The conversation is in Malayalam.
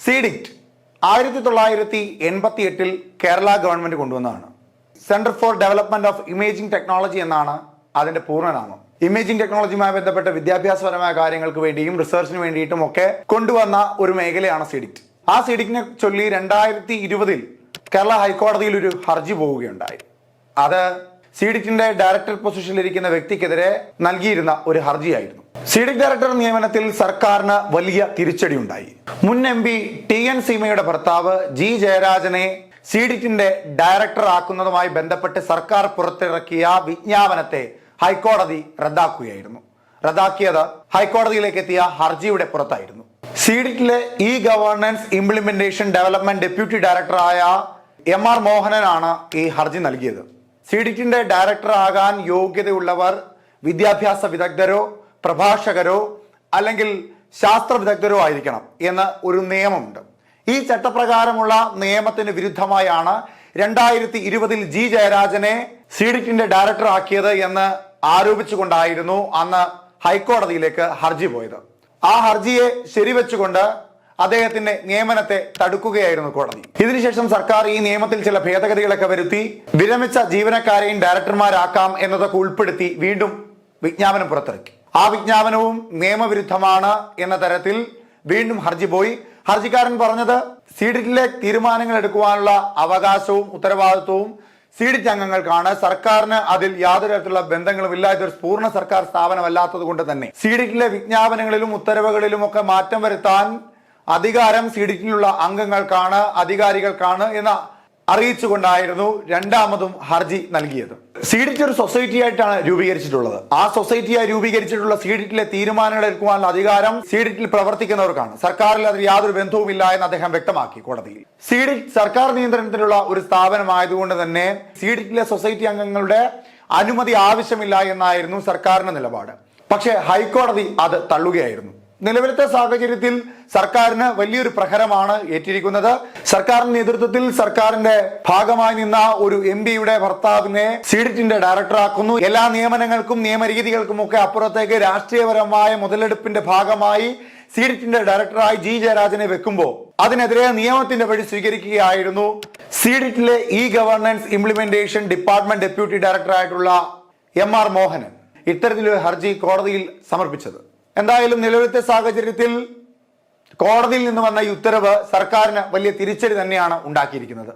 സീഡിക്റ്റ് 1988 കേരള ഗവൺമെന്റ് കൊണ്ടുവന്നതാണ്. Centre for development of imaging technology എന്നാണ് അതിന്റെ പൂർണ്ണനാമം. ഇമേജിംഗ് ടെക്നോളജിയുമായി ബന്ധപ്പെട്ട വിദ്യാഭ്യാസപരമായ കാര്യങ്ങൾക്ക് വേണ്ടിയും റിസർച്ചിന് വേണ്ടിയിട്ടും ഒക്കെ കൊണ്ടുവന്ന ഒരു മേഖലയാണ് സീഡിക്റ്റ്. ആ സീഡിക്റ്റിനെ ചൊല്ലി 2020 കേരള ഹൈക്കോടതിയിൽ ഒരു ഹർജി പോവുകയുണ്ടായി. അത് സീഡിക്റ്റിന്റെ ഡയറക്ടർ പൊസിഷനിലിരിക്കുന്ന വ്യക്തിക്കെതിരെ നൽകിയിരുന്ന ഒരു ഹർജിയായിരുന്നു. സീഡിക് ഡയറക്ടർ നിയമനത്തിൽ സർക്കാരിന് വലിയ തിരിച്ചടി ഉണ്ടായി. മുൻ MP TN സീമയുടെ ഭർത്താവ് G ജയരാജനെ സീഡിക്റ്റിന്റെ ഡയറക്ടർ ആക്കുന്നതുമായി ബന്ധപ്പെട്ട് സർക്കാർ പുറത്തിറക്കിയ വിജ്ഞാപനത്തെ ഹൈക്കോടതി റദ്ദാക്കുകയായിരുന്നു. റദ്ദാക്കിയത് ഹൈക്കോടതിയിലേക്ക് എത്തിയ ഹർജിയുടെ പുറത്തായിരുന്നു. സീഡിക്റ്റിലെ ഗവേണൻസ് ഇംപ്ലിമെന്റേഷൻ ഡെവലപ്മെന്റ് ഡെപ്യൂട്ടി ഡയറക്ടറായ MR മോഹനനാണ് ഈ ഹർജി നൽകിയത്. സീഡിക്റ്റിന്റെ ഡയറക്ടർ ആകാൻ യോഗ്യതയുള്ളവർ വിദ്യാഭ്യാസ വിദഗ്ധരോ പ്രഭാഷകരോ അല്ലെങ്കിൽ ശാസ്ത്ര വിദഗ്ധരോ ആയിരിക്കണം എന്ന് ഒരു നിയമമുണ്ട്. ഈ ചട്ടപ്രകാരമുള്ള നിയമത്തിന് വിരുദ്ധമായാണ് 2020 G ജയരാജനെ സീഡിക്റ്റിന്റെ ഡയറക്ടർ ആക്കിയത് എന്ന് ആരോപിച്ചുകൊണ്ടായിരുന്നു അന്ന് ഹൈക്കോടതിയിലേക്ക് ഹർജി പോയത്. ആ ഹർജിയെ ശരിവെച്ചുകൊണ്ട് അദ്ദേഹത്തിന്റെ നിയമനത്തെ തടുക്കുകയായിരുന്നു കോടതി. ഇതിനുശേഷം സർക്കാർ ഈ നിയമത്തിൽ ചില ഭേദഗതികളൊക്കെ വരുത്തി വിരമിച്ച ജീവനക്കാരെയും ഡയറക്ടർമാരാക്കാം എന്നതൊക്കെ ഉൾപ്പെടുത്തി വീണ്ടും വിജ്ഞാപനം പുറത്തിറക്കി. ആ വിജ്ഞാപനവും നിയമവിരുദ്ധമാണ് എന്ന തരത്തിൽ വീണ്ടും ഹർജി പോയി. ഹർജിക്കാരൻ പറഞ്ഞത് സീഡിക്റ്റിലെ തീരുമാനങ്ങൾ എടുക്കുവാനുള്ള അവകാശവും ഉത്തരവാദിത്വവും സീഡിക്റ്റ് അംഗങ്ങൾക്കാണ്. സർക്കാരിന് അതിൽ യാതൊരു തരത്തിലുള്ള ബന്ധങ്ങളും ഇല്ല. ഇതൊരു പൂർണ്ണ സർക്കാർ സ്ഥാപനമല്ലാത്തത് കൊണ്ട് തന്നെ സീഡിക്റ്റിലെ വിജ്ഞാപനങ്ങളിലും ഉത്തരവുകളിലും ഒക്കെ മാറ്റം വരുത്താൻ അധികാരം സീഡിക്റ്റിലുള്ള അംഗങ്ങൾക്കാണ്, അധികാരികൾക്കാണ് എന്ന് അറിയിച്ചുകൊണ്ടായിരുന്നു രണ്ടാമതും ഹർജി നൽകിയത്. സീഡിക്റ്റ് ഒരു സൊസൈറ്റി ആയിട്ടാണ് രൂപീകരിച്ചിട്ടുള്ളത്. ആ സൊസൈറ്റിയായി രൂപീകരിച്ചിട്ടുള്ള സീഡിക്റ്റിലെ തീരുമാനങ്ങൾ എടുക്കുവാനുള്ള അധികാരം സീഡിക്റ്റിൽ പ്രവർത്തിക്കുന്നവർക്കാണ്. സർക്കാരിൽ അതിൽ യാതൊരു ബന്ധവുമില്ല എന്ന് അദ്ദേഹം വ്യക്തമാക്കി കോടതിയിൽ. സീഡിക്റ്റ് സർക്കാർ നിയന്ത്രണത്തിലുള്ള ഒരു സ്ഥാപനമായതുകൊണ്ട് തന്നെ സീഡിക്റ്റിലെ സൊസൈറ്റി അംഗങ്ങളുടെ അനുമതി ആവശ്യമില്ല എന്നായിരുന്നു സർക്കാരിന്റെ നിലപാട്. പക്ഷേ ഹൈക്കോടതി അത് തള്ളുകയായിരുന്നു. നിലവിലത്തെ സാഹചര്യത്തിൽ സർക്കാരിന് വലിയൊരു പ്രഹരമാണ് ഏറ്റിരിക്കുന്നത്. സർക്കാരിന്റെ നേതൃത്വത്തിൽ സർക്കാരിന്റെ ഭാഗമായി നിന്ന ഒരു MPയുടെ ഭർത്താവിനെ സീഡിക്റ്റിന്റെ ഡയറക്ടറാക്കുന്നു. എല്ലാ നിയമനങ്ങൾക്കും നിയമരീതികൾക്കും ഒക്കെ അപ്പുറത്തേക്ക് രാഷ്ട്രീയപരമായ മുതലെടുപ്പിന്റെ ഭാഗമായി സീഡിക്റ്റിന്റെ ഡയറക്ടറായി G ജയരാജനെ വെക്കുമ്പോൾ അതിനെതിരെ നിയമത്തിന്റെ വഴി സ്വീകരിക്കുകയായിരുന്നു സീഡിക്റ്റിലെ ഗവേണൻസ് ഇംപ്ലിമെന്റേഷൻ ഡിപ്പാർട്ട്മെന്റ് ഡെപ്യൂട്ടി ഡയറക്ടറായിട്ടുള്ള MR മോഹനൻ ഇത്തരത്തിലൊരു ഹർജി കോടതിയിൽ സമർപ്പിച്ചത്. എന്തായാലും നിലവിലത്തെ സാഹചര്യത്തിൽ കോടതിയിൽ നിന്ന് വന്ന ഈ ഉത്തരവ് സർക്കാരിന് വലിയ തിരിച്ചടി തന്നെയാണ് ഉണ്ടാക്കിയിരിക്കുന്നത്.